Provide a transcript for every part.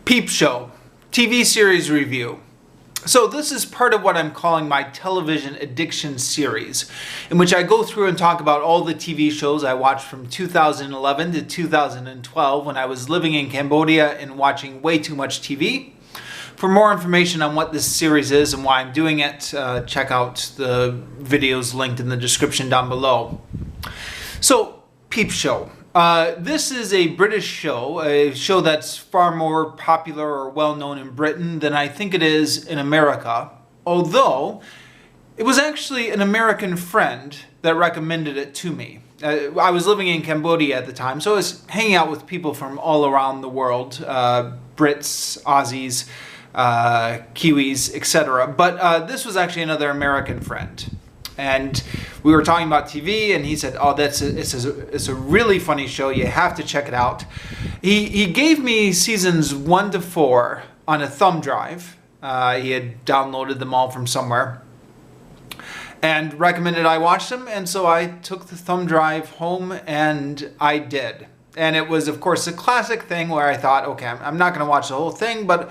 Peep Show, TV series review. So this is part of what I'm calling my television addiction series, in which I go through and talk about all the TV shows I watched from 2011 to 2012 when I was living in Cambodia and watching way too much TV. For more information on what this series is and why I'm doing it, check out the videos linked in the description down below. So, Peep Show. This is a British show, a show that's far more popular or well-known in Britain than I think it is in America, although it was actually an American friend that recommended it to me. I was living in Cambodia at the time, so I was hanging out with people from all around the world, Brits, Aussies, Kiwis, etc. But this was actually another American friend. And we were talking about TV, and he said, "Oh, it's a really funny show. You have to check it out." He gave me seasons 1 to 4 on a thumb drive. He had downloaded them all from somewhere, and recommended I watch them. And so I took the thumb drive home, and I did. And it was, of course, a classic thing where I thought, okay, I'm not going to watch the whole thing, but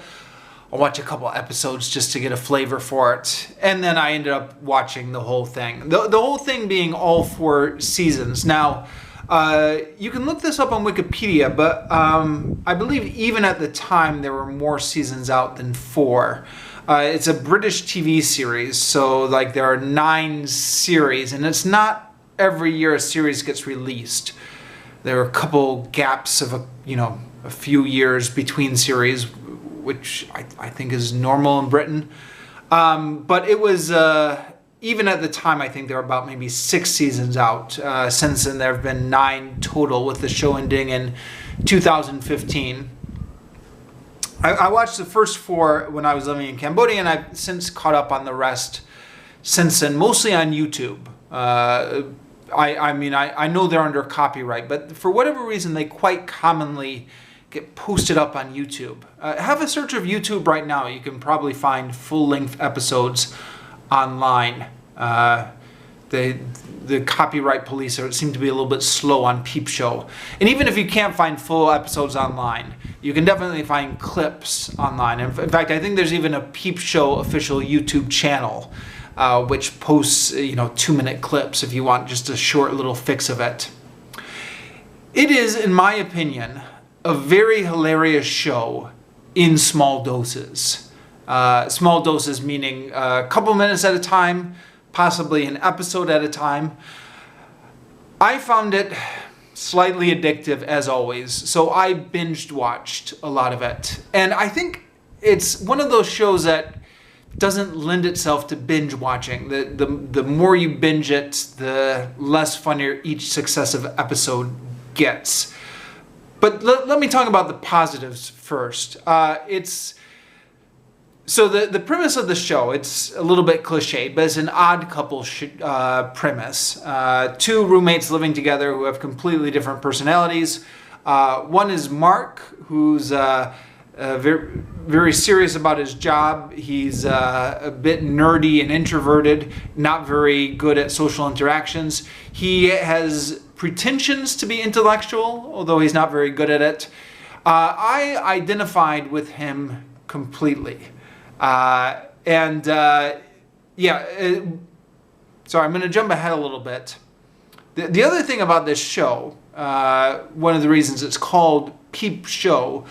I'll watch a couple episodes just to get a flavor for it. And then I ended up watching the whole thing. The whole thing being all 4 seasons. Now, you can look this up on Wikipedia, but I believe even at the time there were more seasons out than 4. It's a British TV series, so like there are 9 series, and it's not every year a series gets released. There are a couple gaps of a few years between series, which I think is normal in Britain. But it was, even at the time, I think there were about maybe 6 seasons out. Since then, there have been 9 total, with the show ending in 2015. I watched the first 4 when I was living in Cambodia, and I've since caught up on the rest since then, mostly on YouTube. I know they're under copyright, but for whatever reason, they quite commonly get posted up on YouTube. Have a search of YouTube right now. You can probably find full-length episodes online. The copyright police seem to be a little bit slow on Peep Show. And even if you can't find full episodes online, you can definitely find clips online. In fact, I think there's even a Peep Show official YouTube channel which posts 2-minute clips if you want just a short little fix of it. It is, in my opinion, a very hilarious show in small doses. Small doses meaning a couple minutes at a time, possibly an episode at a time. I found it slightly addictive, as always, so I binged watched a lot of it. And I think it's one of those shows that doesn't lend itself to binge watching. The more you binge it, the less funnier each successive episode gets. But let me talk about the positives first. So the premise of the show, it's a little bit cliched, but it's an odd couple premise. 2 roommates living together who have completely different personalities. One is Mark, who's very, very serious about his job. He's a bit nerdy and introverted, not very good at social interactions. He has pretensions to be intellectual, although he's not very good at it. I identified with him completely. Sorry, I'm going to jump ahead a little bit. The other thing about this show, one of the reasons it's called Peep Show,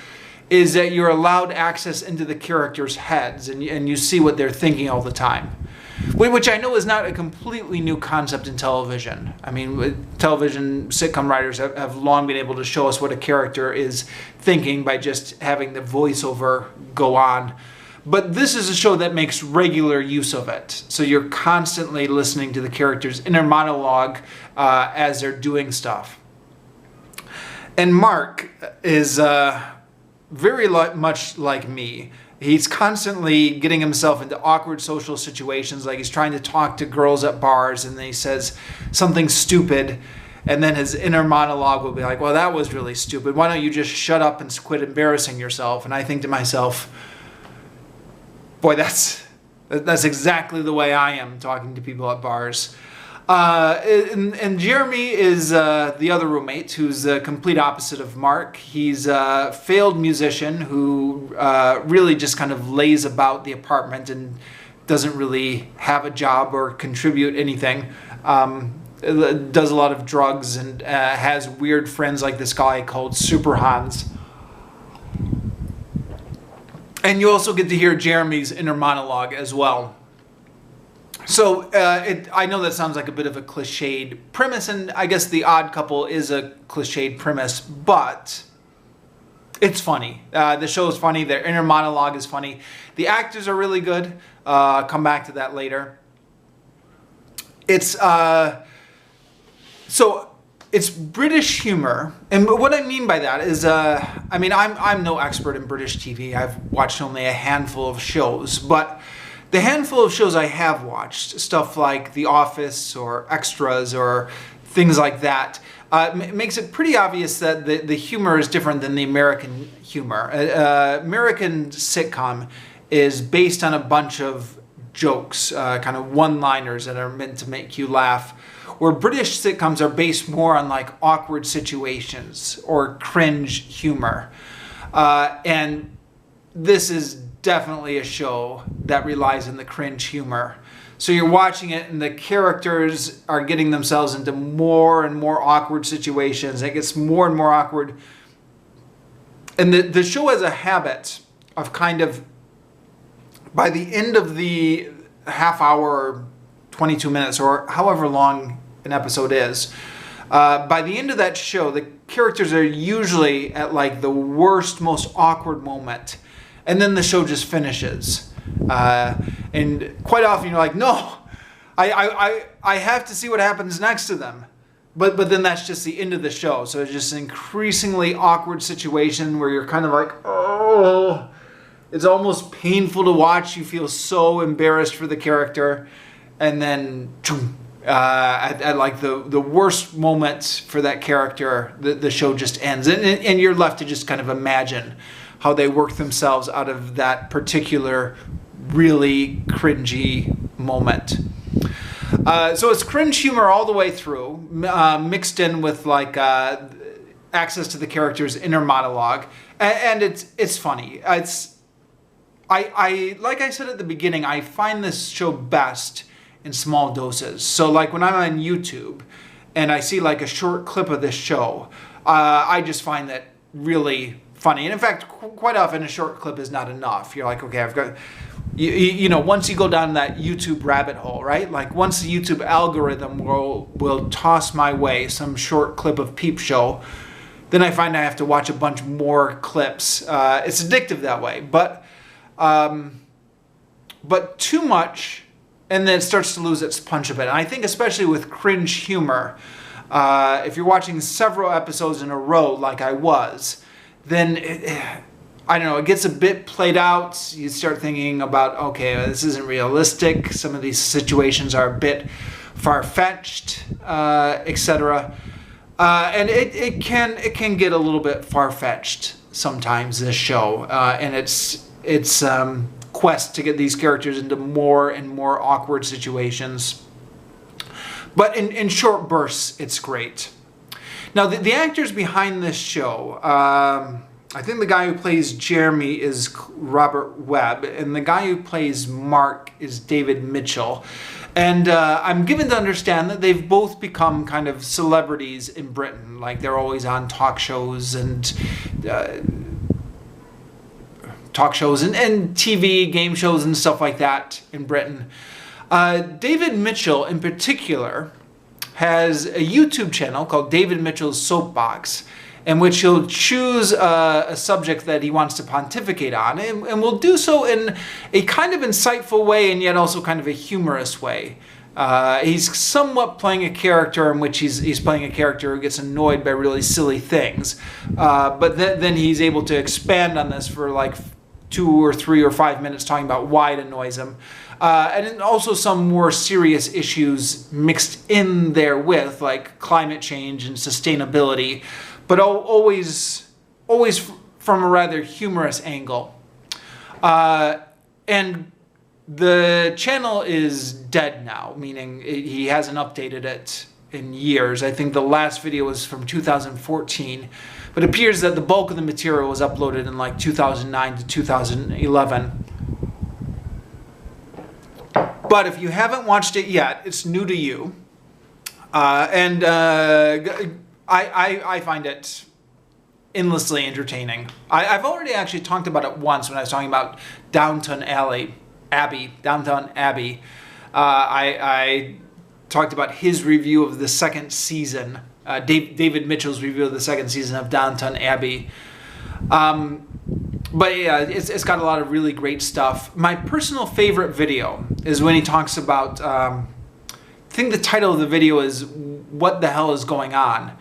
is that you're allowed access into the characters' heads, and you see what they're thinking all the time. Which I know is not a completely new concept in television. I mean, television sitcom writers have long been able to show us what a character is thinking by just having the voiceover go on. But this is a show that makes regular use of it. So you're constantly listening to the characters' inner monologue as they're doing stuff. And Mark is very much like me. He's constantly getting himself into awkward social situations, like he's trying to talk to girls at bars and then he says something stupid, and then his inner monologue will be like, well, that was really stupid. Why don't you just shut up and quit embarrassing yourself? And I think to myself, boy, that's exactly the way I am talking to people at bars. And Jeremy is the other roommate, who's the complete opposite of Mark. He's a failed musician who really just kind of lays about the apartment and doesn't really have a job or contribute anything. Does a lot of drugs and has weird friends like this guy called Super Hans. And you also get to hear Jeremy's inner monologue as well. So I know that sounds like a bit of a cliched premise, and I guess The Odd Couple is a cliched premise, but it's funny. The show is funny. Their inner monologue is funny. The actors are really good. Come back to that later. It's it's British humor, and what I mean by that is, I mean, I'm no expert in British TV. I've watched only a handful of shows, but the handful of shows I have watched, stuff like The Office or Extras or things like that, makes it pretty obvious that the humor is different than the American humor. American sitcom is based on a bunch of jokes, kind of one-liners that are meant to make you laugh, where British sitcoms are based more on like awkward situations or cringe humor. And this is definitely a show that relies on the cringe humor. So you're watching it and the characters are getting themselves into more and more awkward situations. It gets more and more awkward. And the show has a habit of kind of, by the end of the half hour or 22 minutes or however long an episode is, by the end of that show, the characters are usually at like the worst, most awkward moment. And then the show just finishes. And quite often you're like, no, I have to see what happens next to them. But then that's just the end of the show. So it's just an increasingly awkward situation where you're kind of like, oh, it's almost painful to watch. You feel so embarrassed for the character. And then at like the worst moment for that character, the show just ends. And you're left to just kind of imagine how they work themselves out of that particular really cringy moment. So it's cringe humor all the way through, mixed in with like access to the character's inner monologue, and it's funny. I like I said at the beginning, I find this show best in small doses. So like when I'm on YouTube and I see like a short clip of this show, I just find that really funny. And in fact, quite often a short clip is not enough. You're like, okay, I've got, you know, once you go down that YouTube rabbit hole, right? Like once the YouTube algorithm will toss my way some short clip of Peep Show, then I find I have to watch a bunch more clips. It's addictive that way, but too much, and then it starts to lose its punch a bit. And I think especially with cringe humor, if you're watching several episodes in a row like I was, then I don't know, it gets a bit played out. You start thinking about, okay, this isn't realistic. Some of these situations are a bit far-fetched, etc. And it can get a little bit far-fetched sometimes, this show, and its quest to get these characters into more and more awkward situations. But in short bursts, it's great. Now, the actors behind this show, I think the guy who plays Jeremy is Robert Webb, and the guy who plays Mark is David Mitchell. And I'm given to understand that they've both become kind of celebrities in Britain. Like they're always on talk shows and TV, game shows and stuff like that in Britain. David Mitchell in particular has a YouTube channel called David Mitchell's Soapbox, in which he'll choose a subject that he wants to pontificate on, and will do so in a kind of insightful way and yet also kind of a humorous way. He's somewhat playing a character in which he's playing a character who gets annoyed by really silly things, but then he's able to expand on this for like 2 or 3 or 5 minutes talking about why it annoys him. And then also some more serious issues mixed in there with, like climate change and sustainability, but always from a rather humorous angle. And The channel is dead now, meaning he hasn't updated it in years. I think the last video was from 2014, but it appears that the bulk of the material was uploaded in like 2009 to 2011. But if you haven't watched it yet, it's new to you. I find it endlessly entertaining. I've already actually talked about it once when I was talking about Downton Abbey. I talked about his review of the second season, David Mitchell's review of the second season of Downton Abbey. But yeah, it's got a lot of really great stuff. My personal favorite video is when he talks about, I think the title of the video is "What the Hell is Going On?"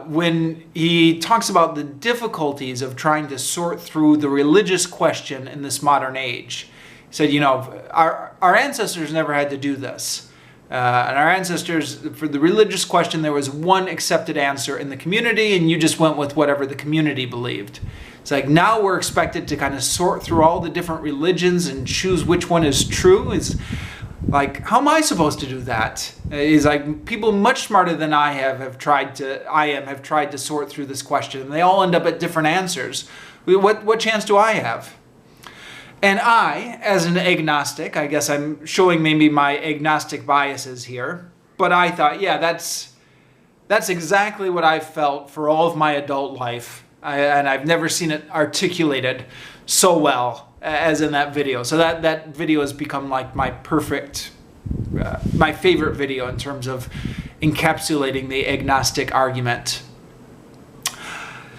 When he talks about the difficulties of trying to sort through the religious question in this modern age. He said, you know, our ancestors never had to do this. And our ancestors, for the religious question, there was one accepted answer in the community, and you just went with whatever the community believed. It's like now we're expected to kind of sort through all the different religions and choose which one is true. It's like, how am I supposed to do that? He's like, people much smarter than I have tried to sort through this question, and they all end up at different answers. What chance do I have? And I, as an agnostic, I guess I'm showing maybe my agnostic biases here, but I thought, yeah, that's exactly what I've felt for all of my adult life, and I've never seen it articulated so well as in that video. So that video has become like my favorite video in terms of encapsulating the agnostic argument.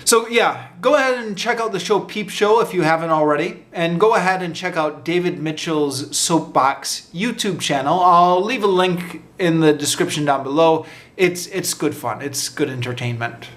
So yeah, go ahead and check out the show Peep Show if you haven't already, and go ahead and check out David Mitchell's Soapbox YouTube channel. I'll leave a link in the description down below. It's good fun. It's good entertainment.